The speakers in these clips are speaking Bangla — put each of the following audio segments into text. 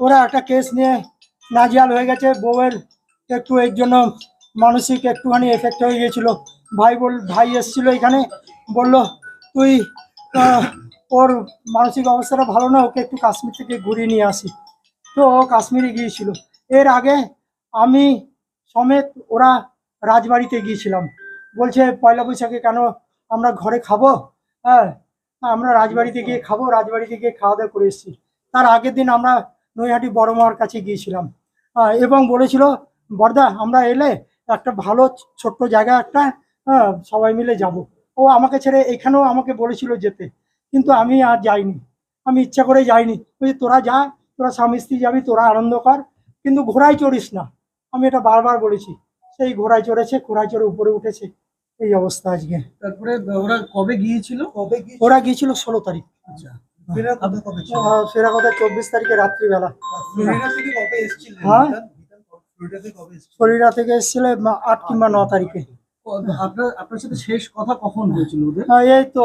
ওরা একটা কেস নিয়ে নাজেহাল হয়ে গেছে। বউয়ের একটু এর জন্য মানসিক একটুখানি এফেক্ট হয়ে গিয়েছিল। ভাই এসেছিল এখানে, বলল তুই ওর মানসিক অবস্থাটা ভালো না, ওকে একটু কাশ্মীর থেকে ঘুরিয়ে নিয়ে আসি। তো ও কাশ্মীরে গিয়েছিল। এর আগে আমি সমেত ওরা রাজবাড়িতে গিয়েছিলাম। বলছে পয়লা বৈশাখে কেন আমরা ঘরে খাবো, হ্যাঁ আমরা রাজবাড়িতে গিয়ে খাবো, রাজবাড়িতে গিয়ে খাওয়া দাওয়া করে এসেছি। তার আগের দিন আমরা নৈহাটি বড় মার কাছে গিয়েছিলাম, এবং বলেছিল বর্দা আমরা এলে একটা ভালো ছোট্ট জায়গা একটা, সবাই মিলে যাব। ও আমাকে ছেড়ে এখানেও আমাকে বলেছিল যেতে, কিন্তু আমি আর যাইনি, আমি ইচ্ছা করে যাইনি। বলছি তোরা যা, তোরা স্বামী স্ত্রী যাবি, তোরা আনন্দ কর, কিন্তু ঘোড়ায় চড়িস না। আমি এটা বারবার বলেছি। সেই ঘোড়ায় চড়েছে, ঘোড়ায় চড়ে উপরে উঠেছে, এই অবস্থা আজকে। তারপরে ওরা কবে গিয়েছিল? ওরা গিয়েছিল 16 তারিখ। আচ্ছা, ফেরা কথা 24 তারিখে রাত্রিবেলা। হ্যাঁ ফরিদা থেকে এসেছিল 8 কিংবা 9 তারিখে। আপনার সাথে শেষ কথা কখন হয়েছিল ওদের? এই তো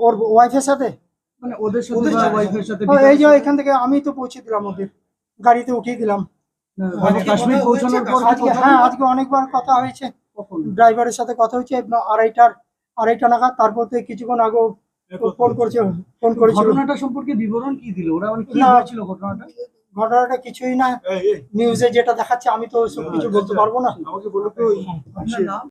ওর ওয়াইফের সাথে, মানে ওদের সাথে বা ওয়াইফের সাথে? এই যে এখান থেকে আমি তো পৌঁছে দিলাম, ওদের গাড়িতে উঠিয়ে দিলাম। মানে কাশ্মীর পৌঁছানোর পর আজকে অনেকবার কথা হয়েছে, ড্রাইভারের সাথে কথা হয়েছে 2:30 নাগাদ। তারপর থেকে কিছুক্ষণ আগে ফোন করেছিল। ঘটনাটা সম্পর্কে বিবরণ কি দিল ওরা, মানে কি হয়েছিল ঘটনাটা? ঘটনাটা কিছুই না, নিউজে যেটা দেখাচ্ছে আমি তো সব কিছু বলতে পারবো না। আমাকে বলো তো।